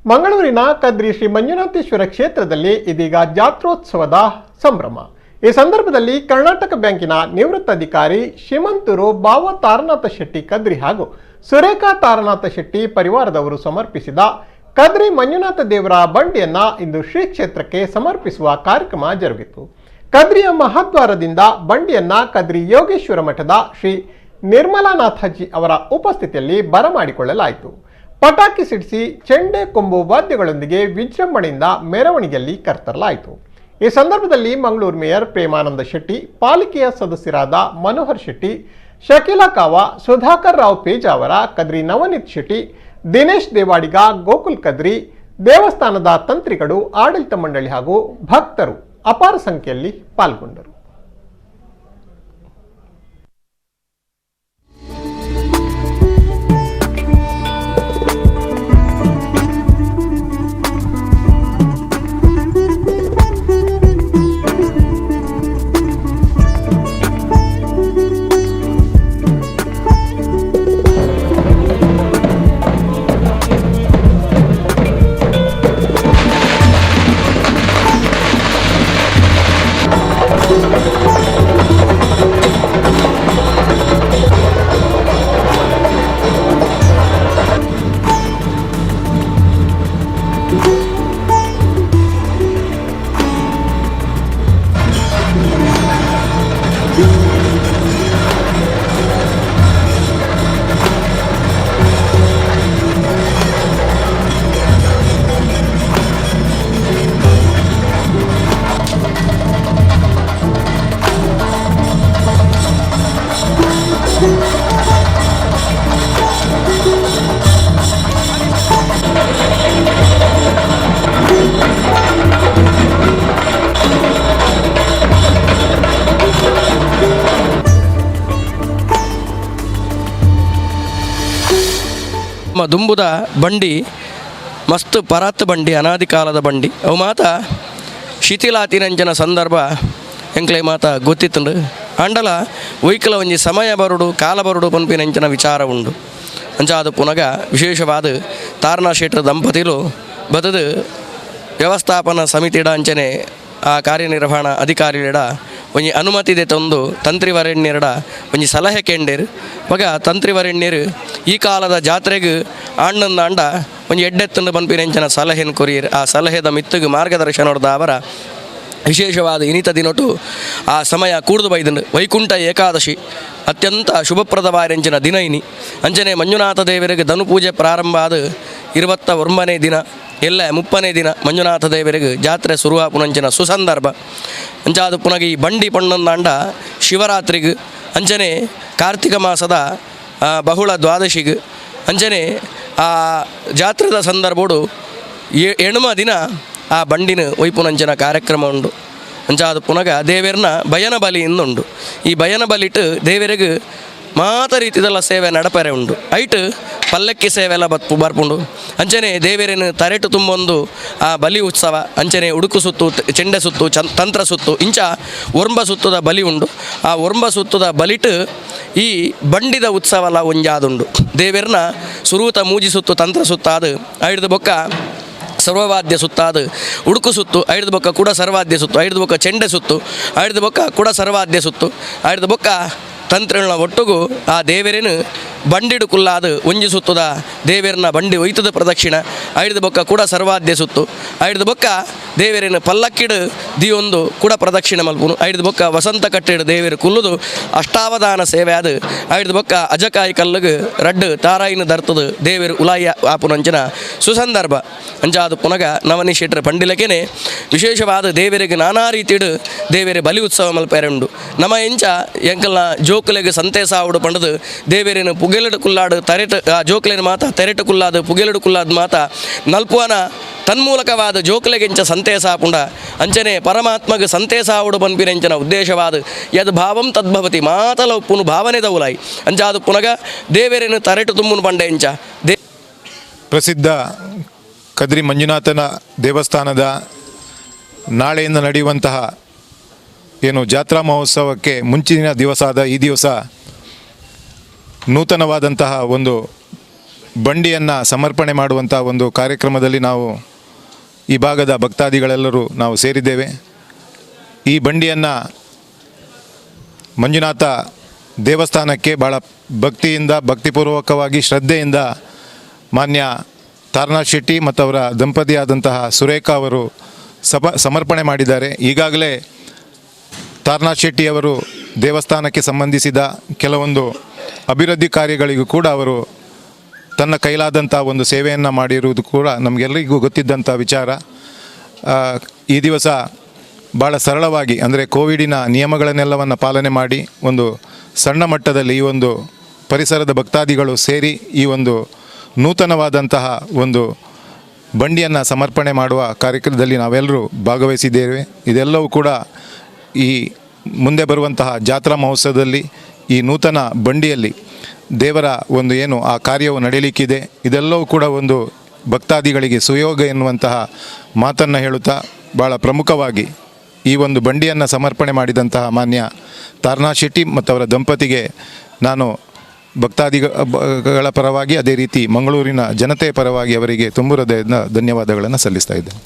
ಮಂಗಳೂರಿನ ಕದ್ರಿ ಶ್ರೀ ಮಂಜುನಾಥೇಶ್ವರ ಕ್ಷೇತ್ರದಲ್ಲಿ ಇದೀಗ ಜಾತ್ರೋತ್ಸವದ ಸಂಭ್ರಮ. ಈ ಸಂದರ್ಭದಲ್ಲಿ ಕರ್ನಾಟಕ ಬ್ಯಾಂಕಿನ ನಿವೃತ್ತ ಅಧಿಕಾರಿ ಶ್ರೀಮಂತರು ಬಾವ ತಾರನಾಥ ಶೆಟ್ಟಿ ಕದ್ರಿ ಹಾಗೂ ಸುರೇಖಾ ತಾರನಾಥ ಶೆಟ್ಟಿ ಪರಿವಾರದವರು ಸಮರ್ಪಿಸಿದ ಕದ್ರಿ ಮಂಜುನಾಥ ದೇವರ ಬಂಡಿಯನ್ನ ಇಂದು ಶ್ರೀ ಕ್ಷೇತ್ರಕ್ಕೆ ಸಮರ್ಪಿಸುವ ಕಾರ್ಯಕ್ರಮ ಜರುಗಿತು. ಕದ್ರಿಯ ಮಹಾದ್ವಾರದಿಂದ ಬಂಡಿಯನ್ನ ಕದ್ರಿ ಯೋಗೇಶ್ವರ ಮಠದ ಶ್ರೀ ನಿರ್ಮಲಾನಾಥಜಿ ಅವರ ಉಪಸ್ಥಿತಿಯಲ್ಲಿ ಬರಮಾಡಿಕೊಳ್ಳಲಾಯಿತು. ಪಟಾಕಿ ಸಿಡಿಸಿ ಚೆಂಡೆ ಕೊಂಬು ವಾದ್ಯಗಳೊಂದಿಗೆ ವಿಜೃಂಭಣೆಯಿಂದ ಮೆರವಣಿಗೆಯಲ್ಲಿ ಕರೆತರಲಾಯಿತು. ಈ ಸಂದರ್ಭದಲ್ಲಿ ಮಂಗಳೂರು ಮೇಯರ್ ಪ್ರೇಮಾನಂದ ಶೆಟ್ಟಿ, ಪಾಲಿಕೆಯ ಸದಸ್ಯರಾದ ಮನೋಹರ್ ಶೆಟ್ಟಿ, ಶಕೀಲಾ ಕಾವಾ, ಸುಧಾಕರ್ ರಾವ್ ಪೇಜಾವರ, ಕದ್ರಿ ನವನೀತ್ ಶೆಟ್ಟಿ, ದಿನೇಶ್ ದೇವಾಡಿಗ, ಗೋಕುಲ್ ಕದ್ರಿ, ದೇವಸ್ಥಾನದ ತಂತ್ರಿಗಳು, ಆಡಳಿತ ಮಂಡಳಿ ಹಾಗೂ ಭಕ್ತರು ಅಪಾರ ಸಂಖ್ಯೆಯಲ್ಲಿ ಪಾಲ್ಗೊಂಡರು. ದುಂಬುದ ಬಂಡಿ ಮಸ್ತ್ ಪರಾತ್ ಬಂಡಿ, ಅನಾದಿ ಕಾಲದ ಬಂಡಿ. ಅವು ಮಾತ ಶಿಥಿಲಾತಿನಂಚನ ಸಂದರ್ಭ ಎಂಕ್ಲೆ ಮಾತ ಗೊತ್ತಿತ್ತುಂಡು. ಅಂಡಲ ಒಯ್ಕಲ ಒಂಜಿ ಸಮಯ ಬರುಡು ಕಾಲ ಬರುಡು ಪನ್ಪಿನಂಚನ ವಿಚಾರ ಉಂಡು. ಅಂಚಾದ ಪುನಗ ವಿಶೇಷವಾದ ತಾರನಾ ಶೆಟ್ರ ದಂಪತಿಲು ಬದದು ವ್ಯವಸ್ಥಾಪನಾ ಸಮಿತಿಡ ಅಂಚನೆ ಆ ಕಾರ್ಯನಿರ್ವಹಣಾ ಅಧಿಕಾರಿಗಳ ಒಂಜಿ ಅನುಮತಿದೆ ತಂದು ತಂತ್ರಿವರೆಣ್ಯರಡ ಒಂಜಿ ಸಲಹೆ ಕೆಂಡೇರು. ಮಗ ತಂತ್ರಿವರೆಣ್ಯರು ಈ ಕಾಲದ ಜಾತ್ರೆಗೆ ಆಂಡಂದ ಅಂಡ ಒಂಜಿ ಎಡ್ಡೆತ್ತಂಡು ಪನ್ಪಿನೆಂಚನ ಸಲಹೆನ ಕೊರಿಯರು. ಆ ಸಲಹೆದ ಮಿತ್ತಗೆ ಮಾರ್ಗದರ್ಶನ ಹೊಡೆದ ಅವರ ವಿಶೇಷವಾದ ಇನಿತ ದಿನೊಟ್ಟು ಆ ಸಮಯ ಕೂಡ್ದು ಬೈದಂಡು ವೈಕುಂಠ ಏಕಾದಶಿ ಅತ್ಯಂತ ಶುಭಪ್ರದವಾರೆಂಚಿನ ದಿನ ಇನಿ ಅಂಚನೆ ಮಂಜುನಾಥ ದೇವರಿಗೆ ಧನು ಪೂಜೆ ಪ್ರಾರಂಭ ಆದ 29ನೇ ದಿನ ಎಲ್ಲ 30ನೇ ದಿನ ಮಂಜುನಾಥ ದೇವರಿಗೆ ಜಾತ್ರೆ ಶುರುವಾಪುನಂಚಿನ ಸುಸಂದರ್ಭ. ಅಂಚಾದ ಪುನಗ ಈ ಬಂಡಿ ಪಣ್ಣಂದಾಂಡ ಶಿವರಾತ್ರಿಗೆ ಅಂಚನೆ ಕಾರ್ತಿಕ ಮಾಸದ ಬಹುಳ ದ್ವಾದಶಿಗೆ ಅಂಚನೆ ಆ ಜಾತ್ರೆದ ಸಂದರ್ಭಡು ಎಣಮ ದಿನ ಆ ಬಂಡಿನ ಒಯ್ಪುನಂಚಿನ ಕಾರ್ಯಕ್ರಮ ಉಂಡು. ಅಂಚಾದ ಪುನಗ ದೇವರನ್ನ ಭಯನ ಬಲಿ ಇಂದುಂಡು. ಈ ಭಯನ ಬಲಿಟ್ಟು ದೇವರಿಗೆ ಮಾತ ರೀತಿದೆಲ್ಲ ಸೇವೆ ನಡಪರೆ ಉಂಡು. ಐಟ್ ಪಲ್ಲಕ್ಕಿ ಸೇವೆ ಎಲ್ಲ ಬರ್ಪುಂಡು. ಅಂಚನೆ ದೇವರೇನು ತರೆಟು ತುಂಬೊಂದು ಆ ಬಲಿ ಉತ್ಸವ ಅಂಚನೆ ಉಡುಕು ಸುತ್ತು, ಚೆಂಡೆ ಸುತ್ತು, ತಂತ್ರ ಸುತ್ತು, ಇಂಚ ಒರ್ಂಬ ಸುತ್ತದ ಬಲಿ ಉಂಡು. ಆ ಒರ್ಂಬ ಸುತ್ತದ ಬಲಿಟ್ಟು ಈ ಬಂಡಿದ ಉತ್ಸವಲ ಒಂಜಾದುಂಡು. ದೇವರನ್ನ ಸುರೂತ ಮೂಜಿ ಸುತ್ತು ತಂತ್ರ ಸುತ್ತಾದು ಐಡ್ದು ಬೊಕ್ಕ ಸರ್ವವಾದ್ಯ ಸುತ್ತಾದು ಉಡುಕು ಸುತ್ತು ಐಡ್ದು ಬೊಕ್ಕ ಕೂಡ ಸರ್ವಾದ್ಯ ಸುತ್ತು ಐಡ್ದು ಬೊಕ್ಕ ಚೆಂಡೆ ಸುತ್ತು ಐಡ್ದು ಬೊಕ್ಕ ಕೂಡ ಸರ್ವಾದ್ಯ ಸುತ್ತು ಐಡ್ದು ಬೊಕ್ಕ ತಂತ್ರಗಳ ಒಟ್ಟುಗು ಆ ದೇವರೇನು ಬಂಡಿಡು ಕುಲ್ಲಾದು ಒಂಜಿ ಸುತ್ತದ ದೇವರನ್ನ ಬಂಡಿ ಒಯ್ತದ ಪ್ರದಕ್ಷಿಣ ಐಡ್ದು ಬೊಕ್ಕ ಕೂಡ ಸರ್ವಾದ್ಯ ಸುತ್ತು ಐಡ್ದು ಬೊಕ್ಕ ದೇವರೇನು ಪಲ್ಲಕ್ಕಿಡು ದಿಯೊಂದು ಕೂಡ ಪ್ರದಕ್ಷಿಣ ಮಲ್ಪುನು ಐಡ್ದು ಬೊಕ್ಕ ವಸಂತ ಕಟ್ಟಿಡು ದೇವರು ಕುಲ್ಲುದು ಅಷ್ಟಾವಧಾನ ಸೇವೆ ಅದು ಐಡ್ದು ಬೊಕ್ಕ ಅಜಕಾಯಿ ಕಲ್ಲುಗೆ ರಡ್ಡು ತಾರಾಯಿನ ದರ್ತದು ದೇವರು ಉಲಾಯಿ ಆಪುನಂಚಿನ ಸುಸಂದರ್ಭ. ಅಂಚಾದ ಪುನಗ ನವನಿ ಶೆಟ್ರ ಪಂಡಿಲಕೇನೆ ವಿಶೇಷವಾದ ದೇವರಿಗೆ ನಾನಾ ರೀತಿಡು ದೇವರ ಬಲಿ ಉತ್ಸವ ಮಲ್ಪೇರೆ ಉಂಡು. ನಮ್ಮ ಎಂಚ ಎಂಕಲ್ನ ಜೋಕುಲೆಗೆ ಸಂತೆ ಸಾವುಡು ಪಂಡದು ದೇವರೇನು ಪುಗೆಲಡು ಕುಲ್ಲಾಡು ತರೆಟ ಆ ಜೋಕುಲೆನ ಮಾತ ತೆರೆಟು ಕುಲ್ಲಾದು ಪುಗೆಲಡು ಕುಲ್ಲಾದ ಮಾತ ನಲ್ಪುವನ ತನ್ಮೂಲಕವಾದ ಜೋಕುಲೆಗೆಂಚ ಸಂತೇಸ ಪುಂಡ ಅಂಚನೆ ಪರಮಾತ್ಮಗೆ ಸಂತೇಸ ಉಡು ಪನ್ಪಿನೆಂಚನ ಉದ್ದೇಶವಾದ ಯದ್ ಭಾವಂ ತದ್ಭವತಿ ಮಾತಲ ಉಪ್ಪುನು ಭಾವನೆದ ಉಲಾಯಿ. ಅಂಚಾದು ಪುನಗ ದೇವರೇನು ತರೆಟು ತುಂಬುನು ಪಂಡೆ ಎಂಚ ಪ್ರಸಿದ್ಧ ಕದ್ರಿ ಮಂಜುನಾಥನ ದೇವಸ್ಥಾನದ ನಾಳೆಯಿಂದ ನಡೆಯುವಂತಹ ಏನು ಜಾತ್ರಾ ಮಹೋತ್ಸವಕ್ಕೆ ಮುಂಚಿನ ದಿವಸ ಆದ ಈ ದಿವಸ ನೂತನವಾದಂತಹ ಒಂದು ಬಂಡಿಯನ್ನು ಸಮರ್ಪಣೆ ಮಾಡುವಂಥ ಒಂದು ಕಾರ್ಯಕ್ರಮದಲ್ಲಿ ನಾವು ಈ ಭಾಗದ ಭಕ್ತಾದಿಗಳೆಲ್ಲರೂ ನಾವು ಸೇರಿದ್ದೇವೆ. ಈ ಬಂಡಿಯನ್ನು ಮಂಜುನಾಥ ದೇವಸ್ಥಾನಕ್ಕೆ ಭಾಳ ಭಕ್ತಿಯಿಂದ, ಭಕ್ತಿಪೂರ್ವಕವಾಗಿ, ಶ್ರದ್ಧೆಯಿಂದ ಮಾನ್ಯ ತಾರನಾಥ್ ಶೆಟ್ಟಿ ಮತ್ತು ಅವರ ದಂಪತಿಯಾದಂತಹ ಸುರೇಖಾ ಅವರು ಸಮರ್ಪಣೆ ಮಾಡಿದ್ದಾರೆ. ಈಗಾಗಲೇ ತಾರನಾಥ್ ಶೆಟ್ಟಿಯವರು ದೇವಸ್ಥಾನಕ್ಕೆ ಸಂಬಂಧಿಸಿದ ಕೆಲವೊಂದು ಅಭಿವೃದ್ಧಿ ಕಾರ್ಯಗಳಿಗೂ ಕೂಡ ಅವರು ತನ್ನ ಕೈಲಾದಂಥ ಒಂದು ಸೇವೆಯನ್ನು ಮಾಡಿರುವುದು ಕೂಡ ನಮಗೆಲ್ಲರಿಗೂ ಗೊತ್ತಿದ್ದಂಥ ವಿಚಾರ. ಈ ದಿವಸ ಭಾಳ ಸರಳವಾಗಿ, ಅಂದರೆ ಕೋವಿಡಿನ ನಿಯಮಗಳನ್ನೆಲ್ಲವನ್ನು ಪಾಲನೆ ಮಾಡಿ ಒಂದು ಸಣ್ಣ ಮಟ್ಟದಲ್ಲಿ ಈ ಒಂದು ಪರಿಸರದ ಭಕ್ತಾದಿಗಳು ಸೇರಿ ಈ ಒಂದು ನೂತನವಾದಂತಹ ಒಂದು ಬಂಡಿಯನ್ನು ಸಮರ್ಪಣೆ ಮಾಡುವ ಕಾರ್ಯಕ್ರಮದಲ್ಲಿ ನಾವೆಲ್ಲರೂ ಭಾಗವಹಿಸಿದ್ದೇವೆ. ಇದೆಲ್ಲವೂ ಕೂಡ ಈ ಮುಂದೆ ಬರುವಂತಹ ಜಾತ್ರಾ ಮಹೋತ್ಸವದಲ್ಲಿ ಈ ನೂತನ ಬಂಡಿಯಲ್ಲಿ ದೇವರ ಒಂದು ಏನು ಆ ಕಾರ್ಯವು ನಡೆಯಲಿಕ್ಕಿದೆ, ಇದೆಲ್ಲವೂ ಕೂಡ ಒಂದು ಭಕ್ತಾದಿಗಳಿಗೆ ಸುಯೋಗ ಎನ್ನುವಂತಹ ಮಾತನ್ನು ಹೇಳುತ್ತಾ, ಭಾಳ ಪ್ರಮುಖವಾಗಿ ಈ ಒಂದು ಬಂಡಿಯನ್ನು ಸಮರ್ಪಣೆ ಮಾಡಿದಂತಹ ಮಾನ್ಯ ತಾರನಾಥ್ ಶೆಟ್ಟಿ ಮತ್ತು ಅವರ ದಂಪತಿಗೆ ನಾನು ಭಕ್ತಾದಿಗಳ ಪರವಾಗಿ, ಅದೇ ರೀತಿ ಮಂಗಳೂರಿನ ಜನತೆಯ ಪರವಾಗಿ ಅವರಿಗೆ ತುಂಬ ಹೃದಯದ ಧನ್ಯವಾದಗಳನ್ನು ಸಲ್ಲಿಸ್ತಾ ಇದ್ದೇನೆ.